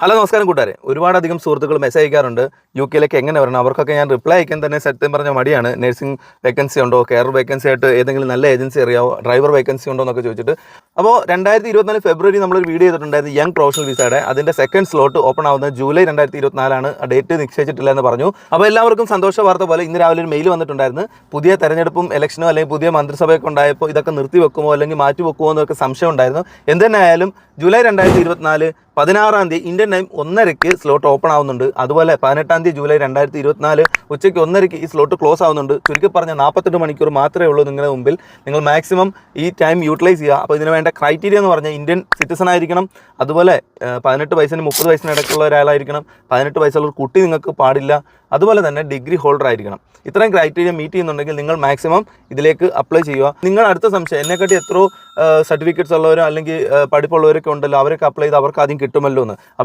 Hello നമസ്കാരം കൂട്ടുകാരെ, ഒരുപാടധികം സുഹൃത്തുക്കൾ മെസ്സേജ് അയക്കാറുണ്ട് യു കെയിലേക്ക് എങ്ങനെ വരണം. അവർക്കൊക്കെ ഞാൻ റിപ്ലൈ അയക്കാൻ തന്നെ സത്യം പറഞ്ഞ മടിയാണ്. നഴ്സിംഗ് വേക്കൻസി ഉണ്ടോ, കെയർ വേക്കൻസി ആയിട്ട് ഏതെങ്കിലും നല്ല ഏജൻസി അറിയാമോ, ഡ്രൈവർ വേക്കൻസി ഉണ്ടോ എന്നൊക്കെ ചോദിച്ചിട്ട്. അപ്പോൾ 2024 ഫെബ്രുവരി നമ്മളൊരു വീഡിയോ ചെയ്തിട്ടുണ്ടായിരുന്നു യങ് പ്രൊഫഷണൽ വിസയുടെ. അതിൻ്റെ സെക്കൻഡ് സ്ലോട്ട് ഓപ്പൺ ആവുന്നത് ജൂലൈ 2024 ഡേറ്റ് നിശ്ചയിച്ചിട്ടില്ല എന്ന് പറഞ്ഞു. അപ്പോൾ എല്ലാവർക്കും സന്തോഷ വാർത്ത പോലെ ഇന്ന് രാവിലെ ഒരു മെയിൽ വന്നിട്ടുണ്ടായിരുന്നു. പുതിയ തെരഞ്ഞെടുപ്പും ഇലക്ഷനോ അല്ലെങ്കിൽ പുതിയ മന്ത്രിസഭയൊക്കെ ഉണ്ടായപ്പോൾ ഇതൊക്കെ നിർത്തി വെക്കുമോ അല്ലെങ്കിൽ മാറ്റി വെക്കുമോ എന്നൊക്കെ സംശയം ഉണ്ടായിരുന്നു. എന്തെന്നായാലും ജൂലൈ 2024 16 തീയതി ഇന്ത്യൻ ടൈം 1:30 സ്ലോട്ട് ഓപ്പൺ ആവുന്നുണ്ട്. അതുപോലെ 18 ജൂലൈ 2024 ഉച്ചയ്ക്ക് 1:30 ഈ സ്ലോട്ട് ക്ലോസ് ആവുന്നുണ്ട്. ചുരുക്കി പറഞ്ഞ 48 മണിക്കൂർ മാത്രമേ ഉള്ളൂ നിങ്ങളുടെ മുമ്പിൽ. നിങ്ങൾ മാക്സിമം ഈ ടൈം യൂട്ടിലൈസ് ചെയ്യുക. അപ്പോൾ ഇതിന് വേണ്ട ക്രൈറ്റീരിയ എന്ന് പറഞ്ഞാൽ ഇന്ത്യൻ സിറ്റിസൺ ആയിരിക്കണം, അതുപോലെ 18 വയസ്സിന് 30 വയസ്സിന് ഇടയ്ക്കുള്ള ഒരാളായിരിക്കണം, 18 വയസ്സുള്ള ഒരു കുട്ടി നിങ്ങൾക്ക് പാടില്ല, അതുപോലെ തന്നെ ഡിഗ്രി ഹോൾഡർ ആയിരിക്കണം. ഇത്രയും ക്രൈറ്റീരിയ മീറ്റ് ചെയ്യുന്നുണ്ടെങ്കിൽ നിങ്ങൾ മാക്സിമം ഇതിലേക്ക് അപ്ലൈ ചെയ്യുക. നിങ്ങൾ അടുത്ത സംശയം, എന്നെക്കാട്ടി എത്രയോ സർട്ടിഫിക്കറ്റ്സ് ഉള്ളവരോ അല്ലെങ്കിൽ പഠിപ്പുള്ളവരൊക്കെ ഉണ്ടല്ലോ, അവരൊക്കെ അപ്ലൈ ചെയ്ത് അവർക്ക് ആദ്യം കിട്ടുമല്ലോ എന്ന്. അപ്പോൾ